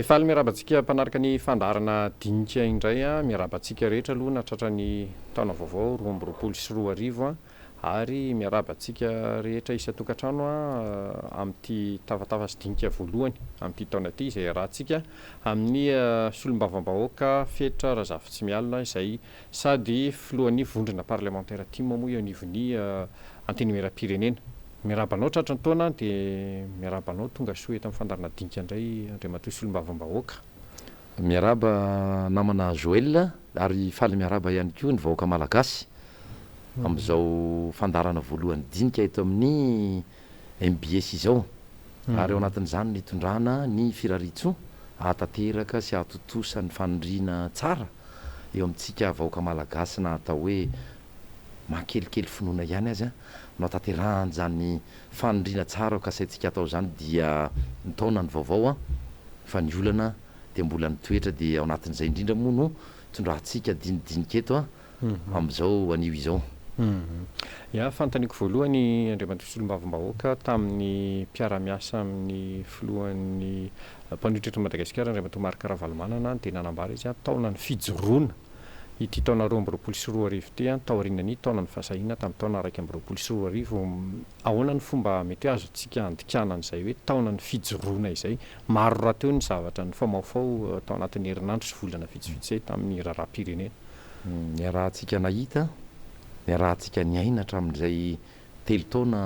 Efaly miarabantsika mpanaraka ny fandarana dinika indray a miarabantsika rehetra aloha natratra ny taona vaovao 2024 ary miarabantsika rehetra isa-tokantrano amin'ity tavatava sy dinika voalohany amin'ity taona ity izay rahantsika amin'ny solombavam-bahoaka Fetra Razafy mialina izay sady filohan'ny vondrona parlementaire ity moa eo anivon'ny antenimieram-pirenena. Miarabanao tratran'ny taona dia miarabanao tonga soa eto amin'ny fandarana dinika indray andriamatoa solombavam-bahoaka. Miaraba namana Joël ary faly miaraba ihany koa ny vahoaka malagasy amin'izao fandarana voalohany dinika eto amin'ny MBS izao ary ao anatin'izany nitondrana ny firaritso ahatateraka sy ahatotosa ny fanindriana tsara eo amintsika vahoaka malagasy na atao hoe makelikely finoana ihany azy no ataterahan zany fanindriana tsara ka saintsika atao zany dia ny taona ny vaovao fa ny olana dia mbola nitoetra dia ao anatin'izay indrindra moa no tondrahantsika dinidinika eto amin'izao anio izao. Ya fantaniko voalohany andriamatoa solombavam-bahoaka tamin'ny mpiara-miasa amin'ny filohan'ny mpanohitra Madagasikara andriamatoa Marc Ravalomanana dia nanambara izy taona ny fijoroana ity taona 2024 ity taorian'ny taona ny fahasahiana tamin'ny taona 2024 ahoana ny fomba mety azotsika andikana an'izay hoe taona ny fijoroana izay maro raha teo ny zavatra ny famaofao tao anatin'ny herinandro sy volana vitsivitsy tamin'ny raharaham-pirenena. Ny rahantsika nahita ny rahantsika ny aina hatramin'izay telo taona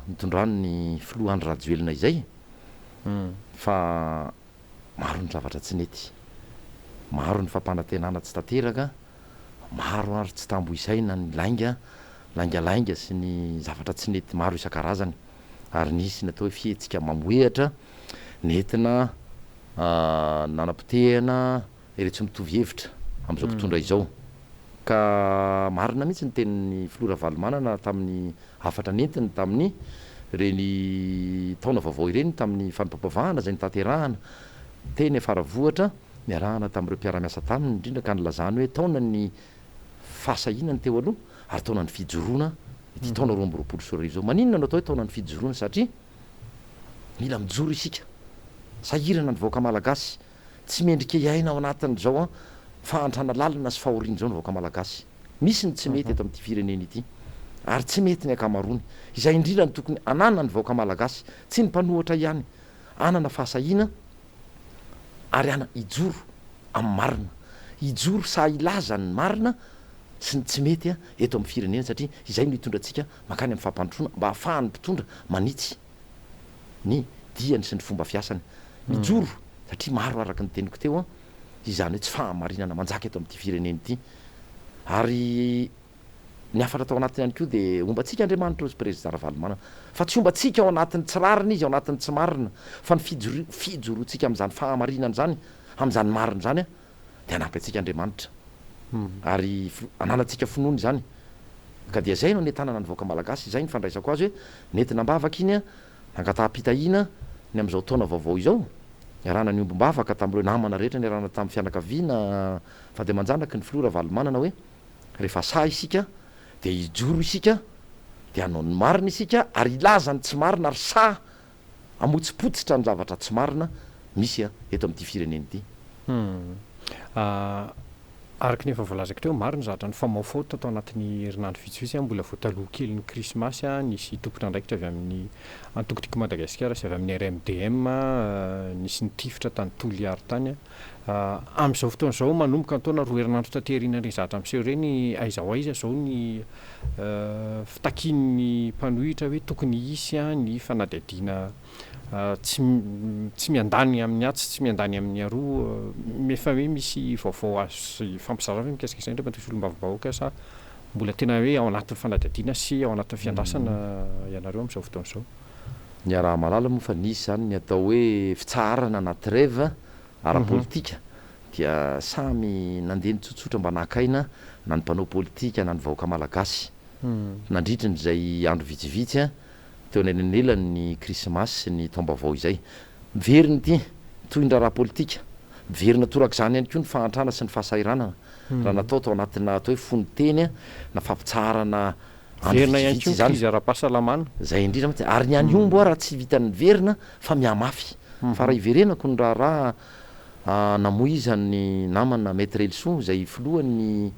nitondrano ny filohan'ny rajoelina izay fa maro ny zavatra tsy nety, maro ny fampanantenana tsy tanteraka, maro ary tsy tambo isaina ny laingalainga sy ny zavatra tsy nety maro isan-karazany ary nisy natao hoe fihetsika mamoehatra nentina nanam-potehana iretsy mitovy hevitra amin'izao mpitondra izao ka marina mihitsy ny tenin'ny filoha Ravalomanana tamin'ny afatra nentiny tamin'ny reny taona vaovao ireny tamin'ny fanipampavahana izay nitanterahana teny afaravohatra miarahana tamin'ireo mpiara-miasa taminy indrindra ka nylazany hoe taona ny fahasahiana ny teo aloha ary taona ny fijoroana ity taona 2024 izao. Maninona no atao hoe taona ny fijoroana satria mila mijoro isika sahirana ny vahoaka malagasy tsy mendrika iaina ao anatin'izao fahantrana lalina sy fahoriana izao ny vahoaka malagasy. Misy ny tsy mety eto amin'ity firenena ity ary tsy mety ny akamarony izay indrindra ny tokony anana ny vahoaka malagasy tsy ny mpanohatra ihany anana fahasahiana ary ana ijoro amin'ny marina, ijoro sa ilaza ny marina sy ny tsy mety eto amin'ny firenena satria izay no hitondrantsika makany amin'ny fampandrosoana mba hahafahan'ny mpitondra manitsy ny diany sy ny fomba fiasany. Mijoro satria maro araka ny teniko teo izany hoe tsy fahamarinana manjaka eto amin'ity firenena ity ary ny afatra tao anatiny ihany koa dia ombantsika Andriamanitra ozy président Ravalomanana fa tsy ombantsika ao anatin'ny tsy rarina izy ao anatin'ny tsy marina fa ny fijoroantsika amin'izany fahamarinana zany amin'izany marina zany dia anampy antsika Andriamanitra ary ananantsika finoana izany ka dia zay no netanana ny vahoaka malagasy izay ny fandraisako azy hoe nentina mbavaka iny nangataham-pitahiana ny amin'izao taona vaovao izao niarahana ny ombom-bavaka tamin'ireo namana rehetra niarahana tamin'ny fianakaviana fa dia manjanaka ny filoha Ravalomanana hoe rehefa sa isika dia hijoro isika dia hanao ny marina isika ary ilaza ny tsy marina ary sa amotsipotsitra ny zavatra tsy marina misy eto amin'ity firenena ity. Araka ny efa voalazako teo maro ny zavatra ny famaofao tao anatin'ny herinandro vitsivitsy mbola voataloha kely ny krismasy nisy tompona andraikitra avy amin'ny antokotiko Madagasikara sy avy amin'ny RMDM nisy nitifitra tany toliary tany amin'izao fotoana izao manomboka ny taona roa herinandro taterina ireny zavatra amin'iseo ireny aiza ho aiza izao ny fitakian'ny mpanohitra hoe tokony hisy ny fanadihadiana tsy miandany amin'ny atsy tsy miandany amin'ny aroa efa hoe misy vaovao azo fampizarazana hoe mikasika izay ndray solombavam-bahoaka sa mbola tena hoe ao anatin'ny fanadihadiana sy ao anatin'ny fiandrasana ianareo amin'izao fotoana izao. Ny araha malala moa fa nisy zany ny atao hoe fitsarana na trêve ara-politika dia samy nandeha ny tsotsotra mba nakaina na ny mpanao politika na ny vahoaka malagasy nandritriny izay andro vitsivitsy teo anenanelany ny krismasy sy ny taom-baovao izay miveriny ity toindra raha politika miverina torak'izany ihany koa ny fahantrana sy ny fahasahiranana raha natao tao anatina atao hoe fony teny na fampitsarana verina ihany koa izy ara-pahasalamana zay indrindra ary ny any ombo raha tsy vitany verina fa miamafy fa raha iverenako ny raha namoizany namana maître Elson zay filohan'ny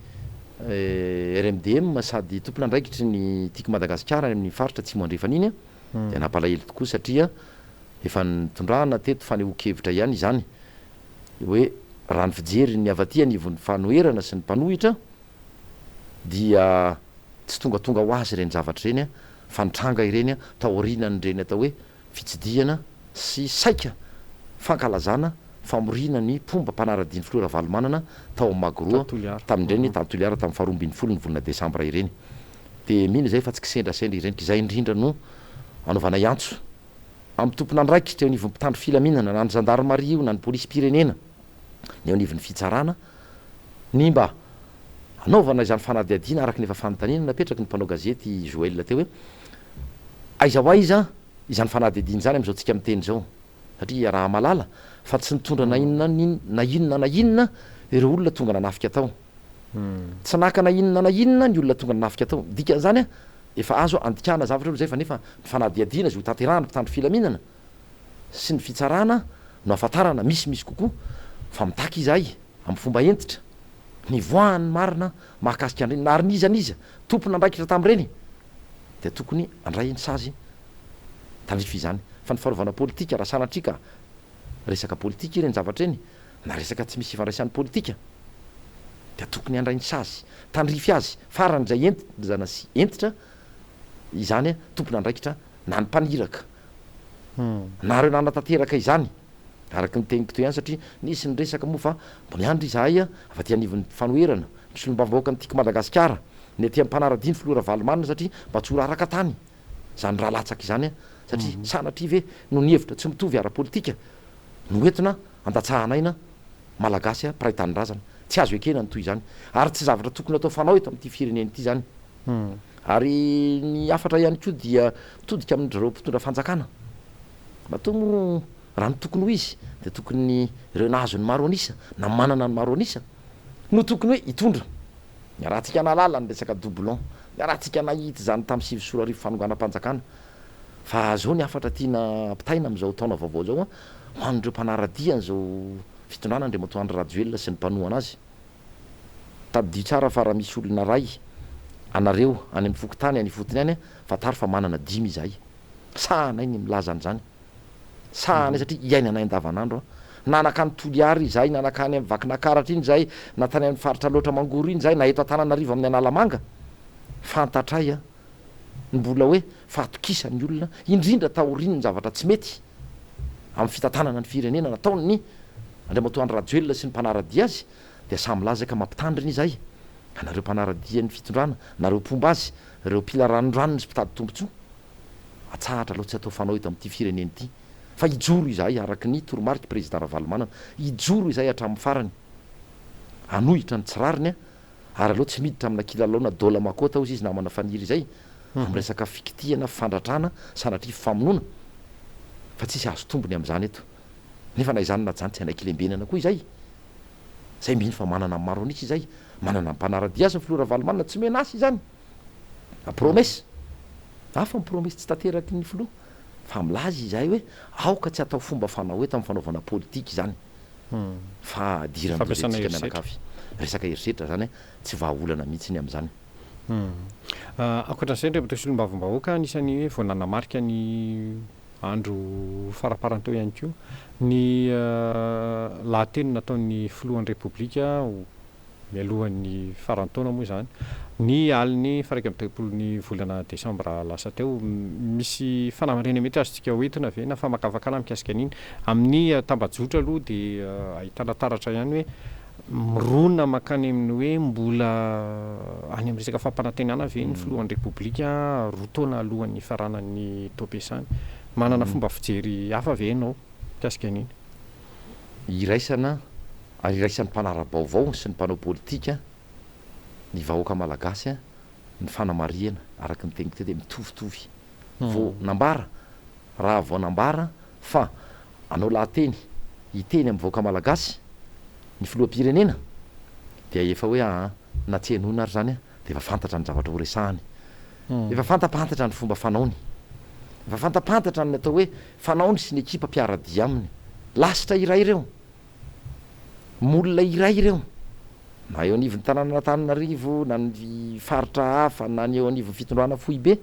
RMDM sady tompona andraikitry ny tiako Madagasikara amin'ny faritra tsy moandrefan'iny de nampalahelo tokoa satria efa nitondrana teto fanehoan-kevitra ihany izany hoe raha ny fijery ny avy aty anivon'ny fanoherana sy ny mpanohitra dia tsy tongatonga ho azy ireny zavatra ireny fa nitranga ireny taorinany ireny atao hoe fitsidihana sy saika fankalazana famorina ny pomba mpanara-diny flora valomanana tao amagoroa tamin'ireny tantoliara tamin'ny faharoambin'ny folo ny volana desambra ireny de mino zay fa tsy kisendrasendra ireny izay indrindra no anaovana iantso amin'ny tompona andraikitra eo anivon'ny mpitandro filaminana na ny gendarmerie io na ny polisy pirenena ny eo anivon'ny fitsarana ny mba anaovana izany fanadihadiana araka ny efa fanontaniana napetraky ny mpanao gazety Joël teo hoe aiza ho aiza izany fanadihadiana zany am'izao tsika miteny zao satria raha malala fa tsy nitondra na inona ireo olona tonga nanafika tao tsy naka na inona ny olona tonga nanafika tao dikan'izany efa azo andikana zavatra ro zay fa nefa ny fanadihadiana zay ho tanterahana mpitandro filaminana sy ny fitsarana no afatarana misy kokoa fa mitaky izahay amin'ny fomba entitra ny voahany marina mahakasika an'ireny na ary nizaniza tompona andraikitra tamin'ireny de tokony andray ny sazy tandrify izany fa ny faharovana politika raha sanatrika resaka politika ireny zavatra eny na resaka tsy misy ifandraisan'ny politika de tokony andray ny sazy tandrify azy faran'izay entitra sy entitra izany tompona andraikitra na ny mpaniraka na reo nanatanteraka izany araka ny teniko toy ihany satria nisy ny resaka moa fa mbo niandry izahay afa ty anivon'ny fanoherana ny solombavam-bahoaka ny tiako Madagasikara ny aty am'mpanara-diny flora valomanina satria mba tsy ora araka tany zany raha latsaka izany satria sanatria ve no nihevitra tsy mitovy ara-politika no entina andatsahanaina malagasy mpiray tanindrazana tsy azo ekena ny toy izany ary tsy zavatra tokony atao fanao eto amin'ity fireneny ity zany ary ny afatra ihany koa dia mitodika amin'ireo mpitondra fanjakana matoa moa raha ny tokony ho izy de tokony ireo nahazo ny maro anisa na manana ny maro anisa no tokony hoe hitondra ny rahantsika nalala ny resaka doublon ny rahantsika nahita zany tamin'ny sivy sora arivo fanonganam-panjakana fa zao ny afatra tiana ampitaina am'izao taona vaovao zao ho an'ireo mpanaradiany zao fitondrana ndre matoandro radioelona sy ny mpanohana azy tadidio tsara fa raha misy olona ray anareo any amin'ny fokotany any fotony any fa tary fa manana 10 izahay sahanay ny milaza an'izany sahanay satria iaina anay andavanandro nanakany toliary izahay nanakany amin'ny vakinakaratra iny zahay na tany amin'ny faritra loatra mangoro iny zahay na eto an-tananarivo amin'ny analamanga fantatray mbola hoe fahatokisa ny olona indrindra taoriny ny zavatra tsy mety amin'ny fitantanana ny firenena nataony ny andriamatoandro radioelona sy ny mpanaradia azy de samy laza ka mampitandriny izahay anareo mpanaradia ny fitondrana nareo pomba azy reo mpila ranondranony sy mpitady tombontsoa atsahatra aloha tsy atao fanao eto amin'ity fireneny ity fa ijoro izahay araky ny toromarika président Ravalomanana ijoro izahay hatramin'ny farany anohitra ny tsirariny ary aloha tsy miditra amina kilalaona dola makota ozy izy namana faniry izay am'resaka fikitihana fandratrana sanatria famonoana fa tsisy azo tombony am'izany eto nefa na izany na zany tsy anaiky lembenana koa izay zay mino fa manana maro anisy izay manana mpanaradia azy ny flora valomanana tsy menasy izany promesse afa promesse tsy tanteraky ny filoha fa milazy izahay hoe aoka tsy atao fomba fanao eto amin'ny fanaovana politika izany fa dirantsika mianakafy resaka herisetra zany tsy vahaolana mihitsy ny am'izany akoatra n'izay ndre solom-bavim-bahoaka anisany hoe vao nanamarika ny andro faraparantao ihany koa ny lahateny nataon'ny filohan'ny repoblika mialohan'ny farantaona moa zany ny aliny faraika amin'ny telopolony volana desambra lasa teo misy fanamarena mety azotsika hoentina ve na famakavakana mikasika an'iny amin'ny tambajotra aloha de ahitana taratra ihany hoe mirona makany amin'ny hoe mbola any amin'ny resaka fampanantenana ve ny filohan'ny repoblika rotaona alohan'ny faranan'ny tao-piasany manana fomba fijery hafa ve ianao mikasika an'iny iraisana ary iraisan'ny mpanara-baovao sy ny mpanao politika ny vahoaka malagasy ny fanamariana araky ny teniko teo de mitovitovy vo nambara raha vao nambara fa anao lahateny hiteny amin'ny vahoaka malagasy ny filoha-pirenena de efa hoe na tsy henona ary zany de efa fantatra ny zavatra ho resahany efa fantapantatra ny fomba fanaony efa fantapantatra ny atao hoe fanaony sy ny ekipa mpiaradia aminy lasitra iray ireo molona iray ireo na eo anivon'ny tanàna Antananarivo na ny faritra hafa na ny eo anivon'ny fitondrana foibe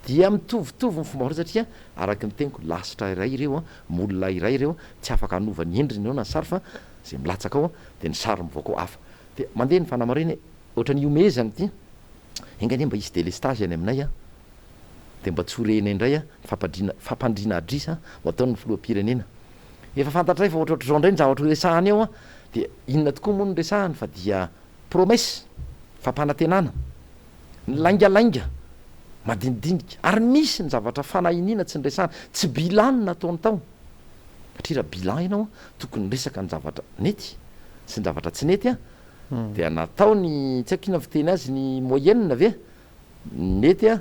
dia mitovitovy ny fomba satria araky ny teniko lasitra iray ireo molona iray ireo tsy afaka hanova ny endriny ao na sary fa zay milatsaka ao de ny sary mivoaka ao hafa de mandeha ny fanamareny ohatran'ny omezany ity engany mba isy délestage any aminay de mba tsorena indray fampandrina adrisa ho ataony filoham-pirenena efa fantatray fa ohatraohatr' zao indray ny zavatra resahany ao de inona tokoa moa ny resahany fa dia promesse fampanantenana ny laingalainga madinidinika ary misy ny zavatra fanahinina tsy ny resahany tsy bilan nataony tao satria raha bilan ianao tokony resaka ny zavatra nety sy ny zavatra tsy nety de natao ny tsy haiko ina fiteny azy ny moyenne ve nety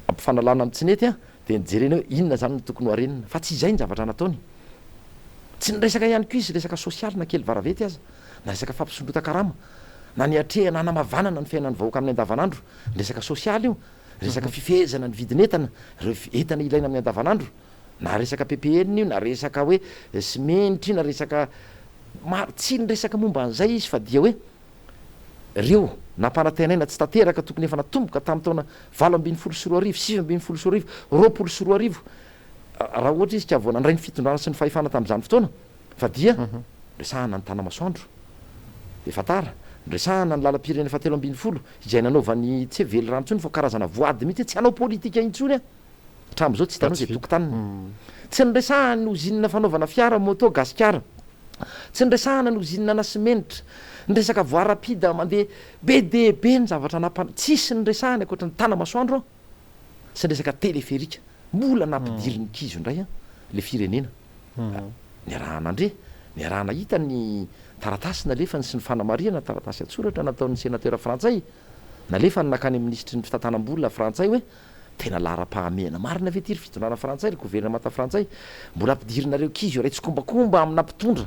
ampifanalana amin'ny tsy nety de nijerena hoe inona zany no tokony ho arenina fa tsy izay ny zavatra nataony tsy ny resaka ihany ko izy resaka sosialy na kely varavety aza na resaka fampisondrota karama na ny atrehana anamavanana ny fiainany vahoaka amin'ny andavanandro resaka sosialy io resaka fifehezana ny vidinetana reo entana ilaina amin'ny andavanandro na resaka ppn io na resaka hoe simenitra io na resaka maro tsy ny resaka momba an'izay izy fa dia hoe reo nampanantenaina tsy tanteraka tokony efa natomboka tamin'ny taona 8 sy 7 roapolo raha ohatra izy ka voana ndray ny fitondrana sy ny fahefana tamin'izany fotoana fa dia resahana ny tanamasoandro de fatara resahana ny lalam-pirenena 7 izay nanaovany tsy hoe vely ranontsony fa karazana voady mihitsy tsy hanao politika intsony hatram'izao tsy hitanao zay tokotaniny tsy ny resahana ny ozinina fanaovana fiara moto gasikara tsy ny resahana ny ozinina na simenitra ny resaka voarapida mandeha be debe ny zavatra tsisy ny resahany akoatra ny tanamasoandro sy ny resaka téléférika mbola nampidiriny kizo indray le firenena ny arahanandre ny arahana hita ny taratasy nalefany sy ny fanamariana taratasy atsoratra nataon'ny sénateur frantsay nalefa ny nakany ministry ny fitantanam-bolona frantsay hoe tena lara-pahamehana marina ve tiry fitondrana frantsay ry gouvernemanta frantsay mbola ampidirinareo kizo ray tsy kombakomba amina mpitondra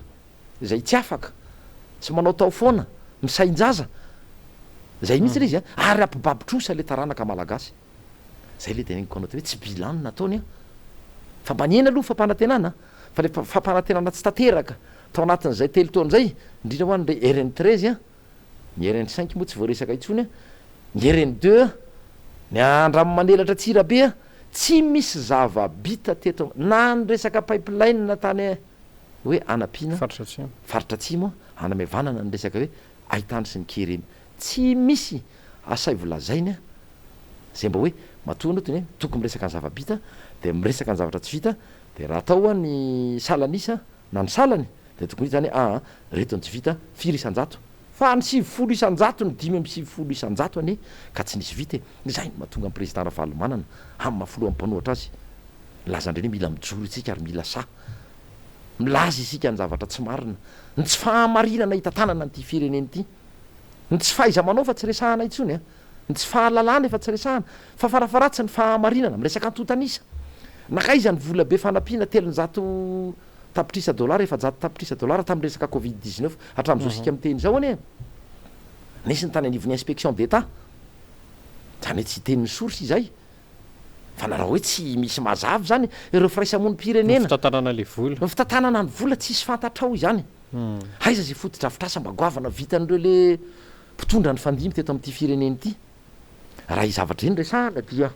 zay tsy afaka sy manao tao foana misainjaza zay mihitsy le izy ary ampibabitrosa le taranaka malagasy zay le teneniko anao hoe tsy bilan nataony fa manena aloha fampanantenana fa le fampanantenana tsy tanteraka tao anatin'izay telo taona zay indrindra ho any le RN13 ny RN5 moa tsy voaresaka intsony ny RN2 ny andramomanelatra tsirabe tsy misy zava-bita teto na ny resaka pipeline natany hoe anapina faritra atsimo anamevanana ny resaka hoe ahitany sy ny keremy tsy misy asay volazainy zay mba hoe matoana tony hoe tokony miresaka ny zava-bita de miresaka ny zavatra tsy vita de raha atao ny salanisa na ny salany de tokony hita zany reto ny tsy vita 4 isan-jato fa ny 7 isan-jato ny 5 amby 7 isan-jato any ka tsy nisy vita zay ny mahatonga ny président Ravalomanana amin'ny mahafolo ampanoatra azy milazandreny mila mijoro itsika ary mila sa milaza isika ny zavatra tsy marina ny tsy fahamarinana hitantanana nyty fireneny ity ny tsy fahaiza manao fa tsy resahana intsony ny tsy fahalalana efa tsy resahana fa farafaratsy ny fahamarinana miresaka antotanisa nakaizany vola be fanampiana 300 tapitrisa dollara efa jato tapitrisa dollara tamin'ny resaka covid-19 hatramin'izao sika miteny zao anie nisy ny tany anivon'ny inspection d'état zany tsy tenin'ny source izay fa nareo hoe tsy misy mazavy zany ireo firaisamony pirenena fitantanana le vola fitantanana ny vola tsisy fantatrao izany aiza zay fotodrafitrasa mba goavana vitan'ireo le mpitondra ny fandimy teto amin'ity fireneny ity raha izavatra eny resahana dia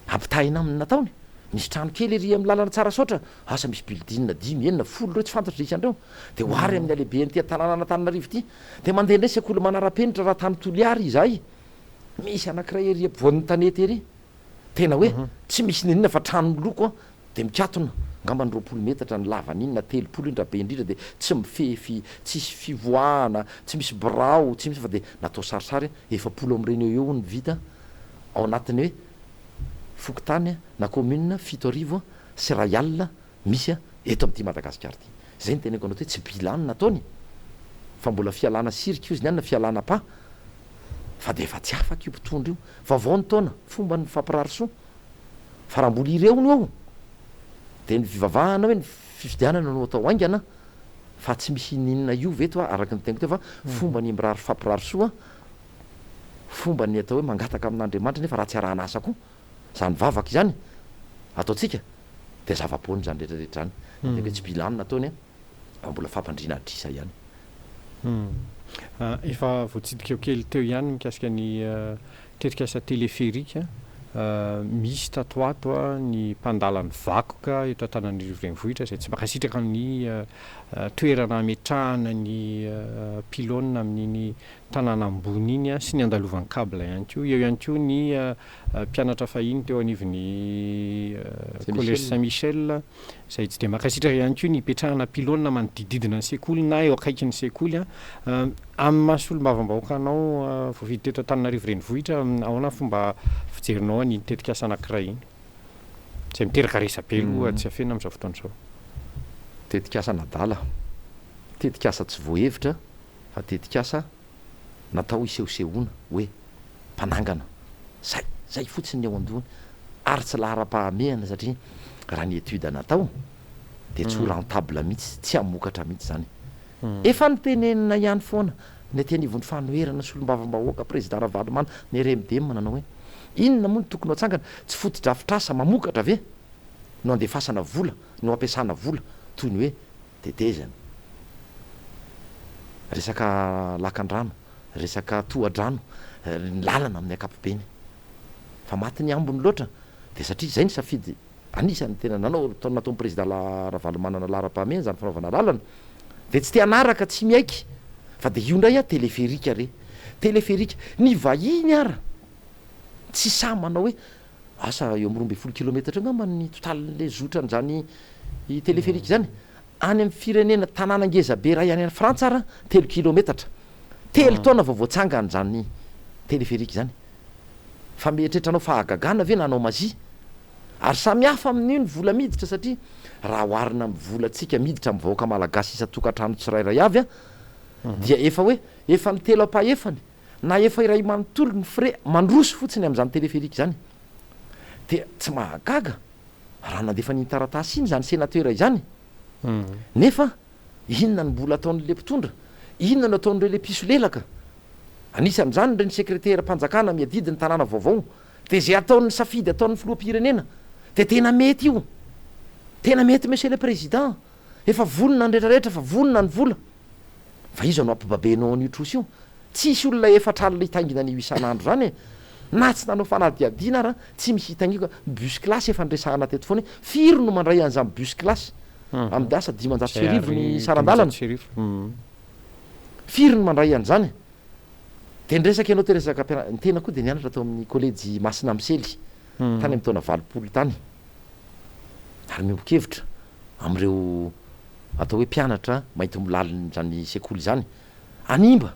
ampitahina aminy nataony misy trano kely ery amin'ny lalana tsara sotra asa misy building 10 10 reo tsy fantatra isandreo de hoary amin'ny alehibe nyty tanàna Antananarivo ity de mandeha ndray sekoly manara-penitra raha tany toliary izay misy anankiray ery voan'ny tanety ery tena hoe tsy misy ninona fa trano miloko de mikatona ngamba ny 20 metatra ny lavaninna 30 indra be indrindra de tsy mifefy tsisy fivoahana tsy misy brao tsy misy fa de natao sarisary 100 am'ireny eo ny vita ao anatiny hoe fokotany na commune 7 sy rayal misy eto amin'ity Madagasikara ty zay ny teneko anao hoe tsy bilan nataony fa mbola fialana sirika io izy niany na fialana pa fa de efa tsy afaka io mpitondra io fa vao ny taona fomba ny fampirariso fa raha mbola ireo ny ao de ny fivavahana hoe ny fifidianana no atao aingana fa tsy misy ninona io veto araky ny teniko teo fa fomba ny mirary fampirarisoa fomba ny atao hoe mangataka amin'Andriamanitra nefa raha tsy arahana asa koa zany vavaka izany ataotsika de zava-poany zany rehetrarehetra zany hoe tsy bilan nataony mbola fampandriana adrisa ihany. Efa voatsidika eo kely teo ihany mikasika ny tetikasa teleférika misy tatoato ny mpandalan'ny vakoka eto Antananarivo renivohitra izay tsy makasitraka amin'ny toerana ametrahana ny pilôna amin'iny tanàna ambony iny sy ny andalovan'ny kabla ihany koa. Eo ihany koa ny mpianatra fahiny teo anivon'ny collège Saint-Michel izay tsy dia makasitraka ihany koa ny ipetrahana pilôna manodididina ny sekoly na eo akaikin'ny sekoly amin'ny mahasolom-bavambahoaka anao voavidy teto Antananarivo renivohitra ahoana fomba fijerinao ny tetikasa anankiray iny izay miteraka resapelo tsy afena amin'izao fotoana izao. Tetikasa nadala, tetikasa tsy voahevitra fa tetikasa natao isehosehoana hoe mpanangana zay fotsiny eo andony ary tsy lahara-pahamehana satria raha ny étude natao dia tsy rentable mihitsy, tsy hamokatra mihitsy zany. Efa nitenenina ihany foana ny aty anivon'ny fanoherana solombavam-bahoaka président Ravalomanana ny RMDM manao hoe inona moa ny tokony hatsangana, tsy fotodrafitrasa mamokatra ve no andefasana vola no ampiasana vola toy ny hoe tetezana, resaka lakan-drano, resaka tohadrano, ny lalana amin'ny ankapobeny fa maty ny ambony loatra dia satria zay ny safidy anisany tena nataon'ny président Ravalomanana lara-pahamehana zany fanaovana lalana dia tsy te hanaraka tsy miaiky fa dia io indray teleférika re teleférika ny vahiny ara tsy sa manao hoe asa eo amin'ny 12 kilometatra ngamba ny totalin'le zotran'izany teleférika zany any amin'ny firenena tanàna ngezabe raha any Frantsa ara 3 kilometatra 3 taona vao voatsangany zany teleférika zany fa mieritrretranao fahagagana ve nanao mazia ary samy hafa amin'io ny vola miditra satria raha oharina amin'ny volantsika miditra amin'ny vahoaka malagasy isa-tokantrano tsirairay avy dia efa hoe efa ny telo ampahefany na efa iray manontolo ny frais mandroso fotsiny amin'izany teleférika zany dia tsy mahagaga raha nandefa ny taratasy iny zany sénateur izany nefa inona ny mbola ataon'le mpitondra, inona no ataon'ireo piso lelaka, anisan'izany reny sekretera mpanjakana miadidi ny tanàna vaovao dia zay ataon'ny safidy ataon'ny filoham-pirenena dia tena mety io, tena mety monsieur le président, efa vonona ny rehetrarehetra fa vonona ny vola fa izo no ampibabenao an'io trosy io tsisy olona efatralina hitangina an'io isan'andro zany na tsy nanao fanadiadiana ara tsy misy hitangiko bus classe efa ndresahana teto foana firy no mandray an'izany bus classe amin'ny asa 500 ny sarandalana firy no mandray an'izany dia ndresaka ianao teresaka ny tena koa dia nianatra atao amin'ny collège Masina Misely tany amin'ny taona 20 tany ary miombo-kevitra amin'ireo atao hoe mpianatra mainty milaliny zany sekoly zany animba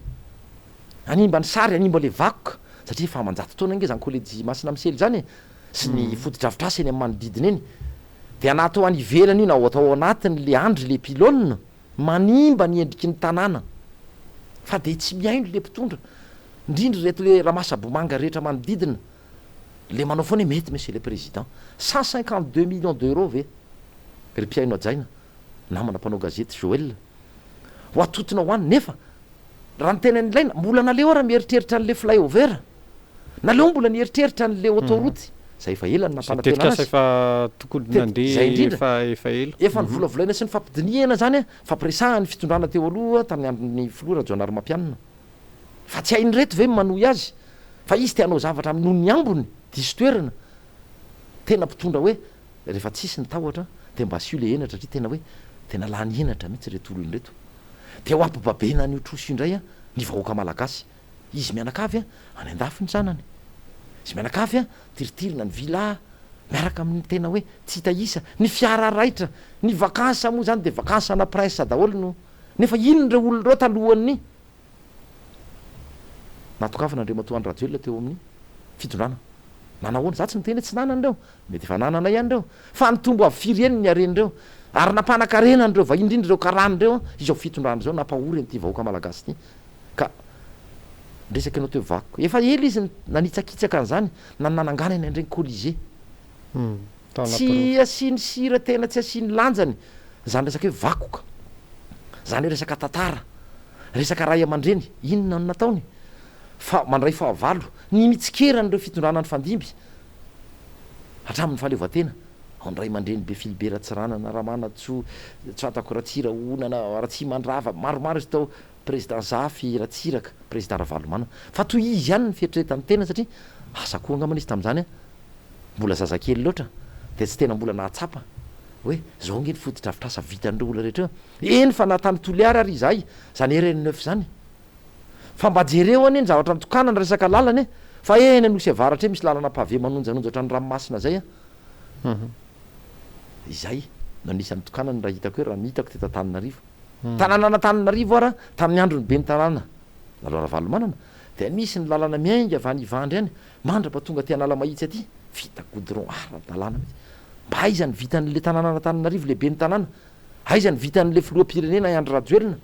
ny sary animba le vakoka satria fa manjato taona nge zany collège Masina Misely zany sy ny fotodrafitrasa eny amin'ny manodidina eny dia natao any ivelany io na atao anatiny le andry le pilôna manimba ny endriky ny tanàna fa dia tsy miaino le mpitondra indrindra reto le ramasabomanga rehetra manodidina le manao foana hoe mety monsieur le président 152 millions d'euros ve ry mpiaino ajaina namana mpanao gazety Joël ho atotona ho any nefa raha ny tena ilaina mbola naleo raha mieritreritra an'le flyover naleo mbola nieritreritra an'le autoroute zay efa elany nampanantena azy efa tokony nandeha efa ela efa ny volavolaina sy ny fampidiniana zany fampiresahany fitondrana teo aloha tamin'ny andron'ny filoha Janoary mampianina fa tsy hainy reto ve manohy azy fa izy te hanao zavatra amin'ny noho ny ambony diso toerana tena mpitondra hoe rehefa tsisy ny tahotra dia mba asio le enatra satria tena hoe tena lany enatra mihitsy reto olony reto dia ho ampibabena ny troso indray ny vahoaka malagasy izy mianakavy any andafy ny sanany izy mianakavy tiritirina ny vila miaraka amin'ny tena hoe tsy hitaisa ny fiara raitra ny vakansa moa zany dia vakansa na prince daholo no nefa ino ndreo olon reo talohany natokafana andriamatoany radio teo amin'ny fitondrana nanahoana za tsy miteny hoe tsy nanany reo mety efa nanana ihany reo fa nitombo avy firy eny ny aren'ireo ary nampanan-karena an'ireo va indrindra ireo karan'ireo izao fitondrana zao nampahory an'ity vahoaka malagasy ity ka ndresaka anao teo vakoka efa ela izy nanitsakitsaka an'izany nananangana eny andreny colisée tsy asiany sira tena tsy asiany lanjany zany resaka hoe vakoka zany hoe resaka tantara resaka ray aman-dreny inona no nataony fa mandray fahavalo ny mitsikerany ireo fitondrana ny fandimby hatramin'ny fahaleovatena andray mandreny be filibera tsiranana ramana tsatako ratsira onana ratsy mandrava maromaro izy tao président zafy ratsiraka président ravalomana fa toy izy ihany ny fieritreretany tena satria asako angamana izy tam'zany a mbola zazakely loatra de tsy tena mbola nahatsapa hoe zao nge ny fotodrafitrasa vitandreo olona rehetra eny fa natany toliary ary izahay zany RN9 zany fa mba jereo any eny zavatra mitokanana resaka lalany fa eny anosy avaratra e misy lalana pave manonjanonjatra ny ranomasina zay a izay no anisan'ny tokanany raha hitako hoe raha nitako teta Tananarivo tanànana Tananarivo ara tamin'ny androny be ny tanàna naloaravalomana de misy ny lalana miainga avy any Ivandry any mandrapa tonga tianala mahitsy aty vita goudron ara-dalàna mihitsy mba aizany vitan'le tanànana Tananarivo lehibe ny tanàna aizany vitan'le filoam-pirenena Andry Rajoelina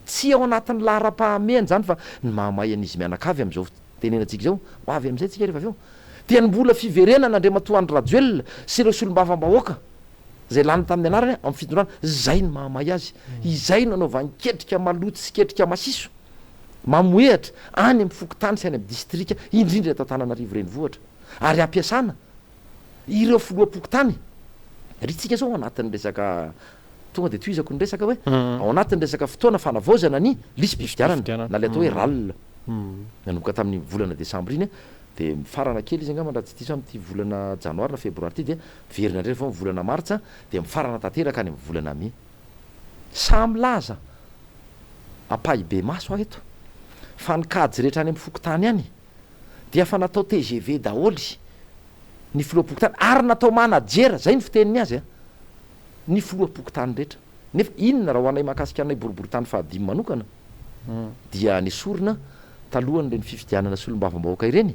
tsy ao anatin'ny lahara-pahamehany zany fa ny mahamay an'izy mianakavy am'izao tenenantsika zao ho avy am'izay tsika rehefa avy eo dia ny mbola fiverenana Andriamatoa Andry Rajoelina sy ireo solombavam-bahoaka zay lany tamin'ny anarany amin'ny fitondrana zay ny mahamay azy izay nanaovany ketrika maloto sy ketrika masiso mamoehatra any amin'ny fokotany sy any amin'ny distrika indrindra atao Tananarivo renivohitra ary ampiasana ireo filoam-pokotany rytsika zao anatin'ny resaka tonga de toizako ny resaka hoe ao anatin'ny resaka fotoana fanavaozana ny lisy mpifidianana na le atao hoe ralina nanomboka tamin'ny volana desambra iny de mifarana kely izy angamba raha tsy diso am'ty volana janoary na febroary ty de verina ndray fa volana martsa de mifarana tanteraka any amin'ny volana mai samy laza apahy be maso eto fa ny kajy rehetra any amin'ny fokotany any dia fa natao TGV daholy ny filoam-pokotany ary natao manajera zay ny fiteniny azy a ny filoam-pokotany rehetra nefa inona raha ho anay mahakasika anay boribory tany fahadimy manokana dia nisorona talohany reny fifidianana solombavam-bahoaka ireny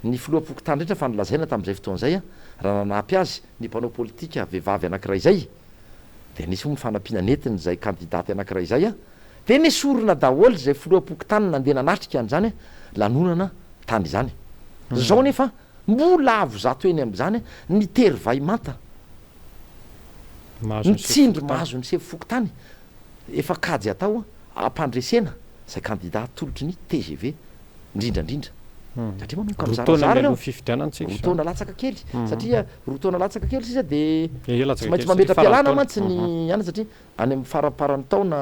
ny filoam-pokotany rehetra fa nolazaina tamin'izay fotoan'izay a raha nanampy azy ny mpanao politika vehivavy anankiray zay de nisy ny fanampiana netiny zay kandidaty anankiray zay a de nisorona daholy zay filoam-pokotany nandeha nanatrika an'zany lanonana tany izany zao nefa mbola avo zato eny am'zany ny tery vai manta mitsindry mahazo ny sefy-fokotany efa kajy atao ampandresena zay kandidat tolotry ny TGV indrindrandrindra satria manomboka mizarazara rotaona latsaka kely satria rotaona latsaka kely sisa de tsy maintsy mametra-pialana mantsy ny any satria any amin'ny faraparany taona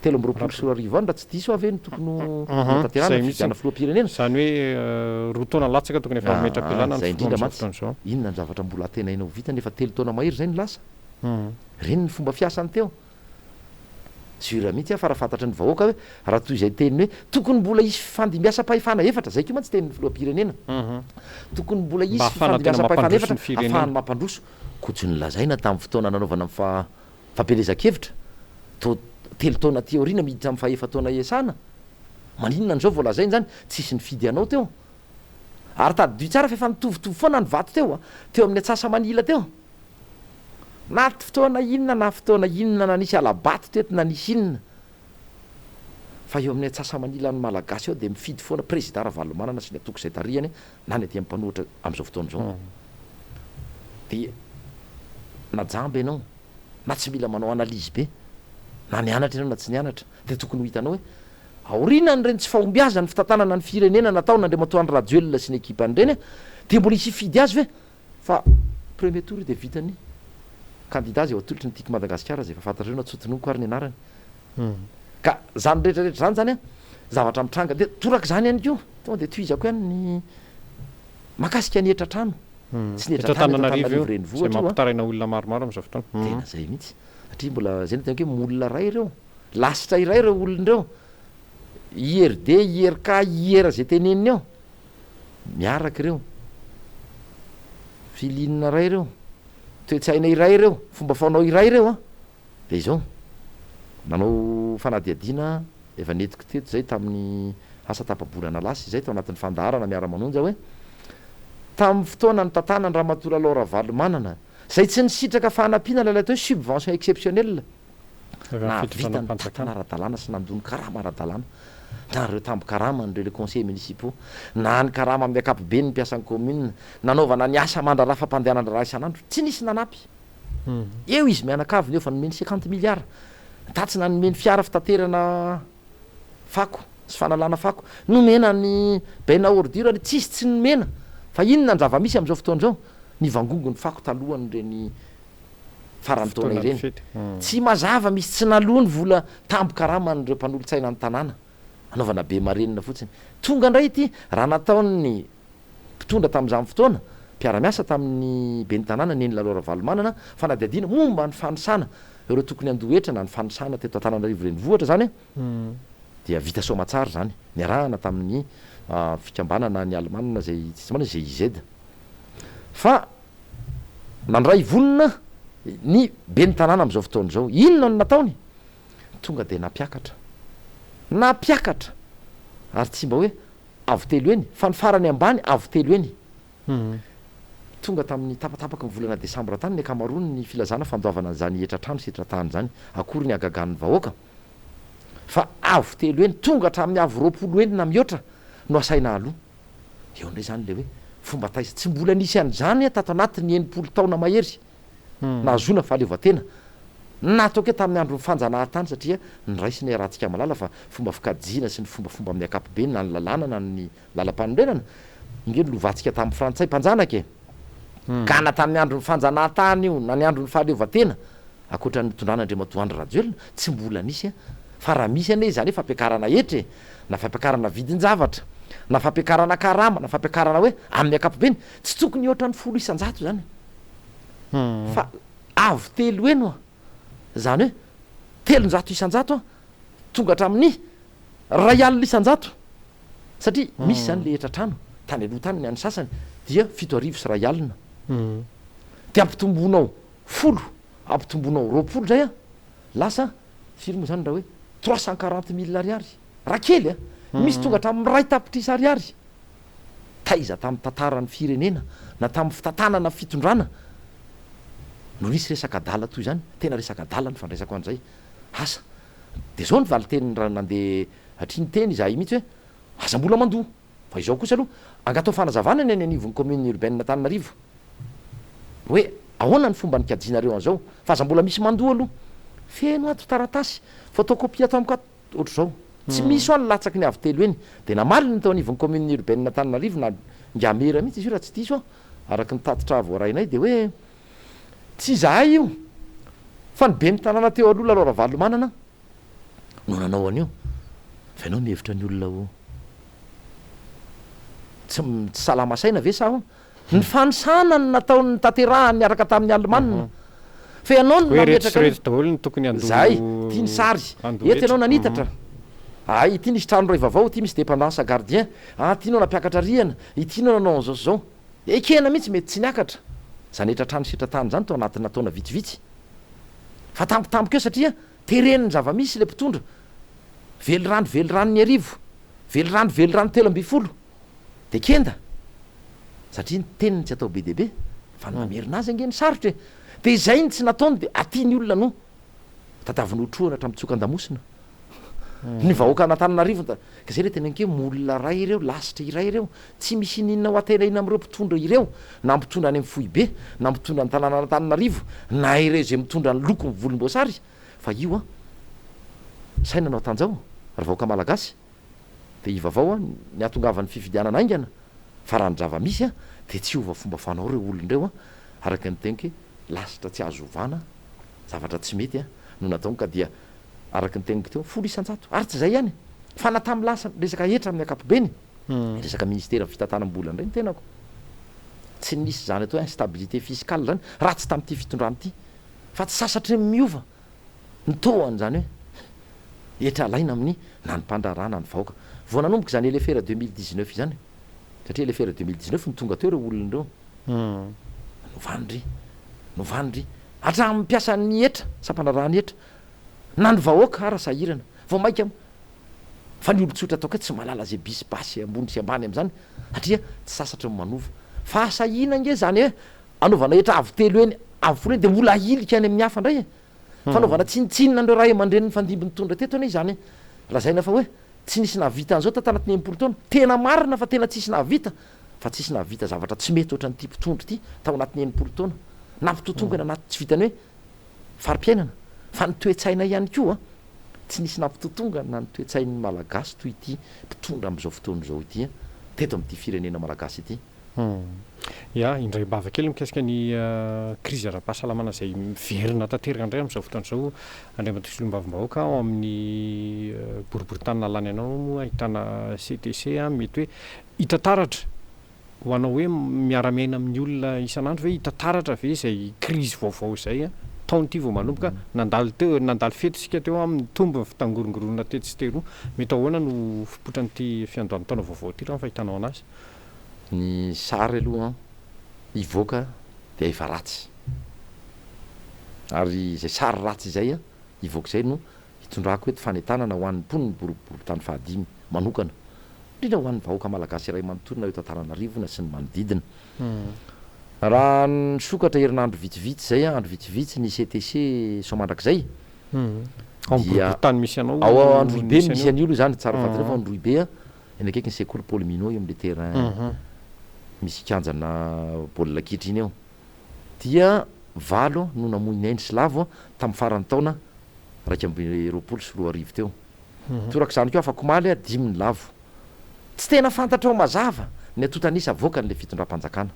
13 raha tsy diso avy ny tokony tanterana filoam-pirenena zany hoe rotaona latsaka tokony efa mametra-pialana zay indrindra mantsy inona ny zavatra mbola atenainao vita nefa 3 taona mahery zay ny lasa reny ny fomba fiasany teo zura mihitsy fa raha fantatra ny vahoaka hoe raha toy izay teniny hoe tokony mbola isy fifandimbiasam-pahefana efatra zay ko mantsy tenin'ny filoam-pirenena tokony mbola isy fifandimbiasam-pahefana efatra ahafahany mampandroso kotsy ny lazaina tamin'ny fotoana nanaovana fampelezan-kevitra to 3 taona teorina miditra amin'ny fahefa-taona iasana maninona n'izao voa lazainy zany tsisy ny fidy anao teo ary tadidio tsara fa efa nitovitovy foana ny vato teo teo amin'ny atsasa manila teo na fotoana inona na fotoana inona na nisy alabato teto na nisy inona fa eo amin'ny atsasa manila ny malagasy eo de mifidy foana président Ravalomanana sy ny atoko izay tarihany na ny aty amin'ny mpanohitra am'izao fotoana zao de najamba ianao na tsy mila manao analizy be na nianatra ianao na tsy nianatra de tokony ho hitanao hoe aorinany reny tsy fahombiazany fitantanana ny firenena natao n'Andriamatoa Andry Rajoelina sy ny ekipany reny de mbola isy fidy azy ve fa premier tour de vitany candidat zay atolotry ny tiako Madagasikara zay efa fantatrareo na tsotonoko ary ny anarany ka zany rehetrarehetra zany zany a zavatra mitranga de toraka zany ihany ko tonga de toizako ihany ny mahakasika ny etra trano sy ny etra Tananarivo renivohitra zay mampitaraina olona maromaro am'izao fotoana tena zay mihitsy satria mbola zay ny tena hoe molina ray reo lasitra iray reo olon'ireo IRD IRK IR zay teneniny ao miaraka ireo filinina ray reo toetsaina iray reo fomba faonao iray reo a de izao nanao fanadiadiana efa netiko teto zay tamin'ny asa tapabolana lasy zay tao anatin'ny fandaharana miara-manonja hoe tamin'ny fotoana ny tantana ny Ramatoa Laura Valomanana zay tsy nisitraka fahanampiana lalay atao hoe subvention exceptionnelle na vitany patana ara-dalàna sy nandony karama ara-dalàna na reo tambo karama nyreo le conseil municipaux na ny karama amin'ny akapobe ny mpiasan'ny commune nanaovana ny asa mandraraha fampandehanana raha isan'andro tsy nisy nanampy eo izy mianakaviny eo fa nomeny 50 milliards tatsina nomeny fiara fitaterana fako sy fanalana fako nomena ny baina ordure tsisy tsy nomena fa inona ny zava-misy am'izao fotoana zao ny vangongony fako talohan'ireny farany taona ireny tsy mazava misy tsy nalohany vola tambokaramanyireo mpanolontsaina ny tanàna anaovana be marenina fotsiny tonga indray ity raha nataony mpitondra tamin'izany fotoana mpiara-miasa tamin'ny be ny tanàna neny lalora valomanana fanadiadiana momba ny fanosana ireo tokony andohetra na ny fanosana teto Antananarivo renivohitra zany dia vita soamatsara zany niarahana tamin'ny fikambanana ny Alemanina zay tsy manana zay IZ fa nandray vonona ny be ny tanàna am'izao fotoana zao inona no nataony tonga de napiakatra ary tsy mba hoe avo telo eny fa ny farany ambany avo telo eny tonga tamin'ny tapatapaky ny volana Desambra tany ny akamarony ny filazana fandoavana an'izany etratrano sy etratany zany akory ny agagan'ny vahoaka fa avo telo eny tonga hatramin'ny avo roapolo eny na mihoatra no asaina aloha eo indray zany le hoe fomba taiza tsy mbola nisy an'izany tato anatin'ny 80 taona mahery nahazona fahaleovatena natao ke tamin'ny andro fanjanahantany satria ny raisy ny rahantsika malala fa fomba fikajina sy ny fombafomba amin'ny akapobe na ny lalàna na ny lalam-panorenana ingeny lovantsika tamin'ny frantsay mpanjanaka gana tamin'ny andro ny fanjanahantany io na ny andro ny fahaleovatena akoatra ny tondrana Andriamatoandro Rajoelina tsy mbola nisy fa raha misy ane zany hoe fampiakarana etre na fampiakarana vidin-javatra na fampiakarana karama na fampiakarana hoe amin'ny akapobeny tsy tokony ohatra ny 10 isan-jato zany fa avo telo eno zany hoe 300 isan-jato tonga hatramin'ny 1 isan-jato satria misy zany le etratrano tany aloha tany ny any sasany dia 7 sy 1 de ampitombonao 10 ampitombonao 20 zay lasa firy moa zany raha hoe 340 000 ariary raha kely misy tonga hatramin'ny 2 tapitrisa ariary taiza tamin'ny tantaran'ny firenena na tamin'ny fitantanana fitondrana no nisy resaka adala toy zany tena resaka adala ny fandraisako an'izay asa de zao ny valiteny raha nandeha hatriny teny izahay mihitsy hoe azam-bola mandoa fa izao kosa aloha angatao fanazavana ny any anivon'ny commune urbaine Antananarivo hoe ahoana ny fomba nikajinareo an'izao fa azam-bola misy mandoa aloha feno ato taratasy photocopie ato amiko ato ohatr' zao tsy misy ho any latsaky ny avo telo eny de namaliny tao anivon'ny commune urbaine Antananarivo na ngamera mihitsy izy io raha tsy diso araky ny tatitra voarainay de hoe tsy zahay io fa ny be ny tanàna teo aloha lalora valomanana no nanao an'io fa ianao mihevitra ny olona tsy salamasaina ve sa ny fanosana ny nataony tanterahany araka tamin'ny Alemanina fa ianao no nametraky tia ny sary eto ianao nanitatra ity nisy trano ray vavao ity misy dépendance gardien tianao nampiakatra riana itianao nanao an'izao sy zao ekena mihitsy mety tsy niakatra zany etratrano sy etratany zany tao anatin'ny nataona vitsivitsy fa tampotampoka eo satria tereniny zava-misy le mpitondra velirano ny arivo velirano 3 de kenda satria ny teniny tsy atao be deaibe fa namerina azy angeny sarotra de izay ny tsy nataony de atiany olona no tadavin'otroana hatramitsoka andamosina ny vahoaka Antananarivo ka zay le tena nke molona ray ireo lasitra iray ireo tsy misy ninona ho atena ina am'ireo mpitondra ireo na mpitondra any amin'ny foibe na mpitondra ny tanàna Antananarivo na ireo zay mitondra ny loko ny volomboasary fa io saina nanao tanjao ry vahoaka malagasy de ivavao ny atongavan'ny fifidianana aingana fa raha ny zava-misy de tsy ova fomba fanao reo olon'ireo araky ny tenike lasitra tsy azo ovana zavatra tsy mety no nataony ka dia araky ny teniko teo 10 isan-jato ary tsy zay ihany fa natamy lasa resaka etra amin'ny akapobeny resaka ministera fitantanam-bola indray ny tenako tsy nisy zany atao instabilité fiscale zany raha tsy tamin'ity fitondrany ity fa tsy sasatry miova ny toany zany hoe etra alaina amin'ny na ny mpandrarana ny vahoaka vo nanomboka zany elefera 2019 zany satria elefera 2019 ny tonga teo reo olon'ireo novanidry hatramin'ny mpiasan'ny etra sampanarahany etra na ny vahoaka ara sahirana vao maika fa ny olotsotra ataoko hoe tsy malala zay bisy basy ambony sy ambany am'zany satria tsy sasatra ny manova fa asahina nge zany hoe anaovana etra avo telo eny avo folo eny de mbola ahilika any amin'ny hafa indray fanaovana tsinitsinina andreo raha aman-dreny ny fandimby nytondra teto ane zany lazaina fa hoe tsy nisy nahavita an'izao tatanatin'ny 80 taona tena marina fa tena tsisy nahavita fa tsisy nahavita zavatra tsy mety ohatran'ny ty mpitondry ty tao anatin'ny 80 taona nampitotongana anaty tsy vitany hoe fari-piainana fa ny toe-tsaina ihany koa tsy nisy nampitotongana na ny toe-tsain'ny malagasy toy ity mpitondra am'izao fotoana zao ity teto amin'ity firenena malagasy ity ia indray bava kely mikasika ny krizy ara-pahasalamana izay miverina tanteraka indray amin'izao fotoana izao andray matosilom-bavim-bahoaka ao amin'ny boriboritany lany anao no ahitana CTC mety hoe hitataratra ho anao hoe miara-miaina amin'ny olona isan'andro hoe hitataratra ve izay krizy vaovao izay taon'ity vao manomboka nandaly fetosika teo amin'ny tombony fitangorongorona tety sy teroa mety ahoana no fipotran'ity fiandohan'ny taona vaovao ity raha fahitanao anazy ny sary aloha ivoaka dia efa ratsy ary izay sary ratsy izay ivoaka izay no hitondrako hoe fanentanana ho an'ny mponiny boriboritany fahadimy manokana indrindra ho an'ny vahoaka malagasy iray manontolona eo Tantananarivona sy ny manodidina raha ny sokatra herinandro vitsivitsy zay andro vitsivitsy ny CTC somandrakizay boriboritany misy anao ao Androibe misy an'io zany tsara fantatra fa Androibe eny akaiky ny sekoly Paul Mino eo amin'le terrain misy kianjana baolina kitra iny eo dia valo no namoy endry sy lavo tamin'ny farany taona 2020 sy 2021 teo torak'izany koa afaka omaly 10 lavo tsy tena fantatrao mazava ny atotanisa avoaka n'le fitondram-panjakana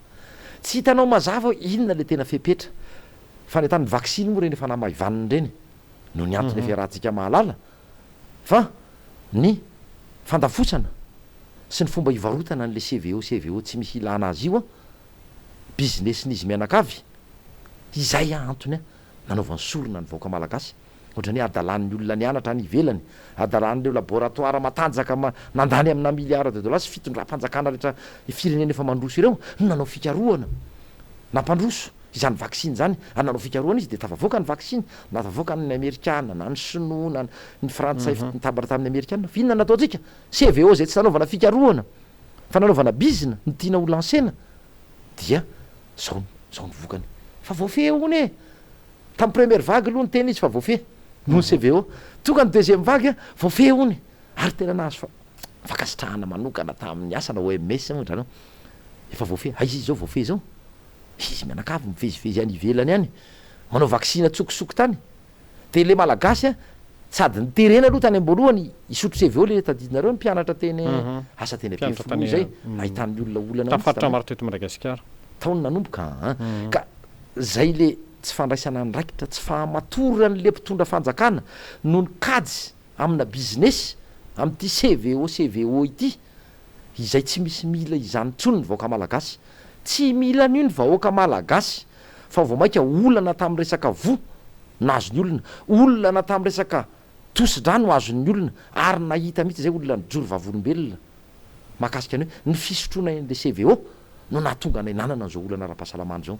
tsy hitanao mazava inona le tena fepetra fanentan'ny vaksiny moa reny efa namaivaniny reny no ny antony fiarahantsika mahalala fa ny fandafosana sy ny fomba hivarotana n'le CVO tsy misy ilana azy io businessn'izy mianakavy izay antony nanaovan'ny sorona ny vahoaka malagasy ohatrany adalan'ny olona nianatra any ivelany adalan'ireo laboratoire matanjaka nandany amina milliard de dollars fitondram-panjakana rehetra firenena efa mandroso ireo nanao fikarohana nampandroso izany vaksiny zany nanao fikarohana izy de tafavoaka ny vaksiny na tavoaka ny amerikana na ny sinoa na ny frantsay nitabara tamin'ny amerikana fa inona nataontsika CVO zay tsy nanaovana fikarohana fa nanaovana bizina ny tiana ho lansena dia zao ny vokany fa voafe hony tamin'ny première vague aloha ny tena izy fa voafe noho ny CVO tonga ny deuxième vague voafe hony ary tena nahazo fakasitrahana manokana tamin'ny asana OMS moa drano efa voafe izy zao voafe zao izy mianakavy mivezivezy any ivelany any manao vaksina tsokosoko tany de le malagasy sady niterena aloha tany amboalohany isotro CVO le tadidinareo ny mpianatra teny asa teny ampefolo zay ahitan'ny olona tafaritra maro teto Madagasikara taony nanomboka ka zay le tsy fandraisana ndraikitra tsy fahamatorany le mpitondra fanjakana no ny kajy amina business amin'ity CVO ity izay tsy misy mila izany tsony ny vahoaka malagasy tsy mila n'io ny vahoaka malagasy fa vao maika olana tamin'ny resaka vo naazony olona tamin'ny resaka tosi-drano azony olona ary nahita mihitsy zay olona nijoro vavolombelona mahakasika ny hoe ny fisotroana n'le CVO no nahatonga nanana an'izao olana ara-pahasalamana zao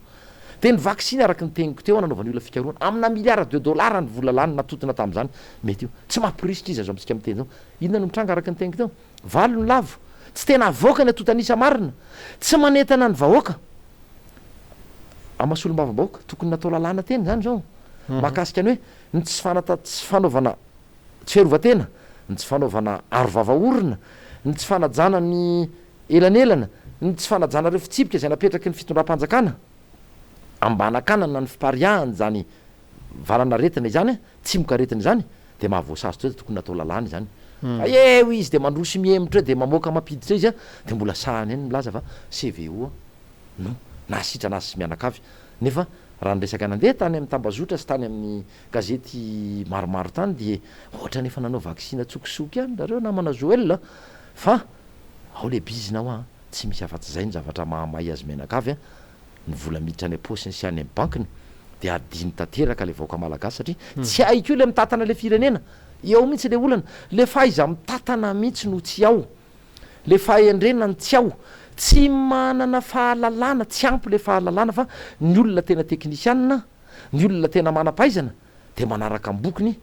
de ny vaksiny araky ny teniko teo nanaovan'ny olona fikarohana amina milliard de dollars ny vola lany natotona tamin'izany mety io tsy mampirisitra izy azo amintsika miteny zao inona no mitranga araky ny teniko teo valo ny lavo tsy tena avoaka ny atotanisa marina tsy manentana ny vahoaka amasolom-bavim-bahoaka tokony natao lalàna teny zany zao mahakasika ny hoe ny tsy fanaovana tsy fiarovatena ny tsy fanaovana arovava-orona ny tsy fanajana ny elanelana ny tsy fanajana reo fitsipika zay napetraky ny fitondram-panjakana ambanakanana ny fipariahany zany valanaretina izany tsy mokaretina izany de mahavoasazy to tokony natao lalàna izany eo izy de mandrosy miemotra de mamoaka mampiditra izy de mbola sahany any milaza fa CVO no nahasitrana azy sy mianakavy nefa raha nyresaka nandeha tany amin'ny tambazotra sy tany amin'ny gazety maromaro tany de ohatra nefa nanao vaksina tsokosoky any nareo namana Joel fa ao le bizinao tsy misy afatsy zay ny zavatra mahamay azy mianakavy ny vola miditra any aposiny sy any amin'ny bankiny de adiny tanteraka le vahoaka malagasy satria tsy haiko io le mitatana le firenena eo mihitsy le olana le faiza mitatana mihitsy no tsy ao le fahendrenany tsy ao tsy manana fahalalana tsy ampy le fahalalana fa ny olona tena teknisianina ny olona tena manam-paizana de manaraka ambokiny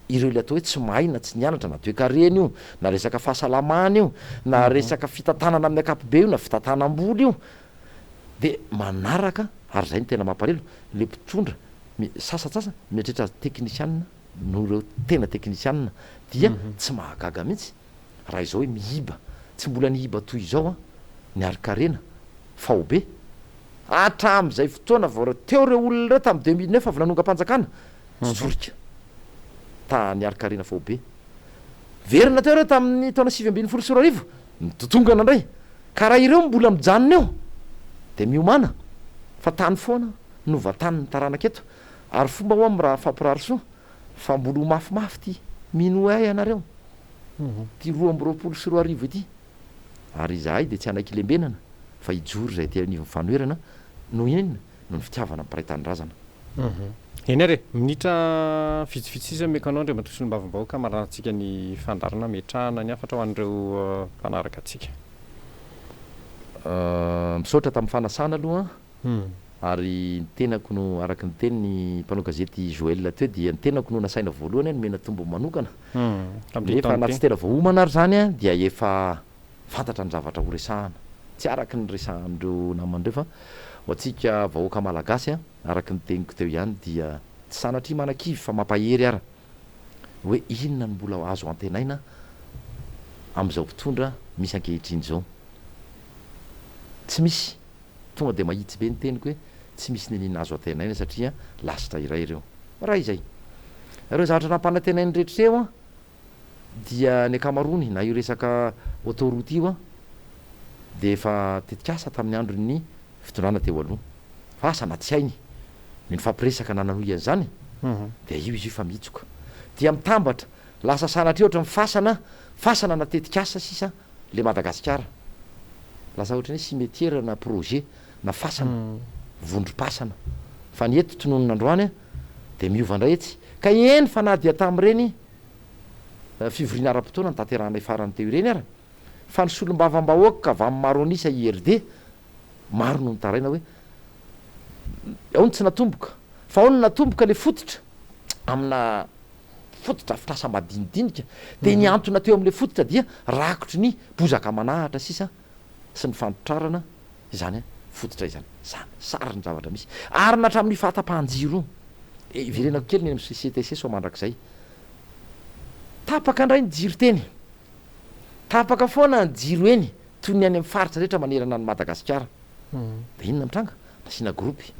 ireo le atao hoe tsy mahay na tsy nianatra na toe-kareny io na resaka fahasalamana io na resaka fitantanana amin'ny akapobe io na fitantanam-boly io de manaraka ary zay ny tena mampalelo le mpitondra sasatsasa mieritreritra teknisianina no reo tena teknisianina dia tsy mahagaga mihitsy raha izao hoe mihiba tsy mbola nihiba toy izao ny arikarena faobe atram'izay fotoana vao teo reo olona reo tamin'ny 2009 avy nanonga-panjakana tsorika ta ny arikarena faobe verina teo reo tamin'ny taona 2024 mitontongana indray ka raha ireo mbola mijanona eo de miomana fa tany foana novatany ny taranaka eto ary fomba ho am' raha fampirarisoa fa mbolo mafimafy ty mino ay ianareo ty 2 ity ary izahay de tsy anaiky lembenana fa ijory zay ty anivon'ny fanoerana no inina no ny fitiavana ampiray tanindrazana eny ary minitra vitsivitsisa mekanao ndre matosolombavim-bahoaka maranantsika ny fandarana metrahana ny afatra ho an'ireo mpanaraka atsika misaotra tamin'ny fanasana aloha ary ny tenako no araky ny teny ny mpanao gazety Joël teo dia ny tenako no nasaina voalohany ny mena tombo manokana efa anaty sy tena voahomana ary zany a dia efa fantatra ny zavatra ho resahana tsy araky ny resahandreo namandreo fa ho atsika vahoaka malagasy a araky ny teniko teo ihany dia tsy sanatry manakivy fa mampahery ara hoe inona ny mbola azo antenaina am'izao mpitondra misy ankehitriny zao tsy misy tonga de mahitsy be ny teniko hoe tsy misy ninina azo antenaina satria lasitra iray ireo raha izay ireo zavatra nampanantenainy rehetra eo a dia ny akamarony na io resaka autoroute io a de efa tetikasa tamin'ny androny fitondrana teo aloha fa asa natsy ainy ny fampiresaka nananoian' zany de io izy io fa mitsoka dia mitambatra lasa sanatry ohatra fasana natetikasa sisa le Madagasikara lasa ohatra ny cimetière na projet na fasana vondrom-pasana fa ny eto tononona androany a de miovandray etsy ka eny fa na dia tamin'ireny fivoriana ara-potoana ny tanterahana farany teo ireny ara fa ny solom-bavambahoaka ka va maronisa IRD maro no nitaraina hoe ao ny tsy natomboka fa ao ny natomboka le fototra amina fototra fitrasa madinidinika de ny antona teo am'le fototra dia rakotry ny bozaka manahatra sisa sy ny fantotrarana izany a fototra izany zany sary ny zavatra misy ary natramin'ny fahatam-panjiro iverenako kely ny amin'ny CTC so mandrak'izay tapaka indray ny jiro teny tapaka foana ny jiro eny toy ny any amin'ny faritra rehetra manerana ny Madagasikara de inona mitranga nasina gropy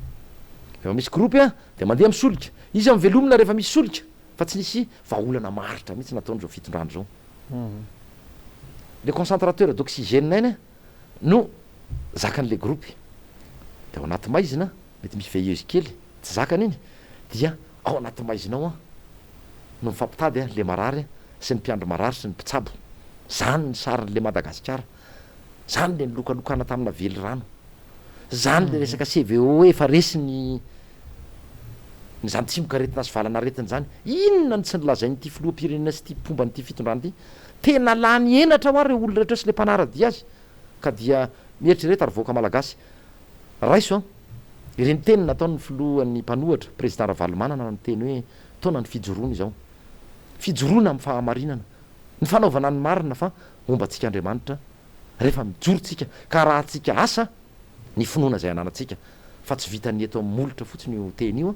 efa misy gropy a de mandeha misolika izy amvelomina rehefa misy solika fa tsy nisy vaolana maritra mihitsy nataon'izao fitondrano zao le concentrateur d'oxygène eny no zakan'le gropy de ao anaty maizina mety misy veilleuse kely tsy zakany iny dia ao anaty maizinao a no mifampitady a le marary sy ny mpiandro marary sy ny mpitsabo zany ny sarin'le Madagasikara zany le nilokalokana tamina vely rano zany le resaka CVO efa resiny ny zany tsimoka retina sy valana retiny zany inona ny tsy nilazain'ity filoham-pirenena sy ty mpomba n'ity fitondrany ity tena lany enatra ho ary olo rehetra sy le mpanarady azy ka dia mieritrereta ary voaka malagasy raiso a ireny teny nataony filohan'ny mpanohatra président Ravalomanana ny teny hoe taona ny fijoroana izao fijoroana amin'ny fahamarinana ny fanaovana ny marina fa ombantsika Andriamanitra rehefa mijorotsika ka raha tsika asa ny finoana zay ananatsika fa tsy vitany eto amin'ny molotra fotsiny io teny io a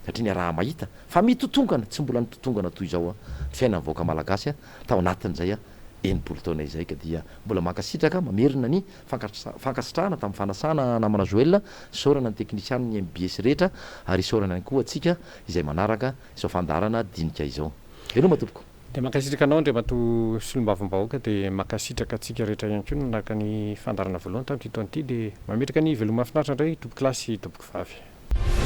satria ny raha mahita fa mitotongana tsy mbola nitotongana toy izao a ny fiainany voaka malagasy a tao anatin'izay a enimpolo taona izay ka dia mbola mankasitraka mamerina ny fankasitrahana tamin'ny fanasana namana Joël saorana ny teknisiany ny MBS rehetra ary saorana any koa atsika izay manaraka izao fandarana dinika izao eno matompoko de mankasitraka anao ndre mato solombavim-bahoaka de mankasitraka atsika rehetra ihany koa nanaraka ny fandarana voalohany tamin'ity taona ity de mametraka ny veloma mahafinaritra indray tompoko lasy tompoko vavy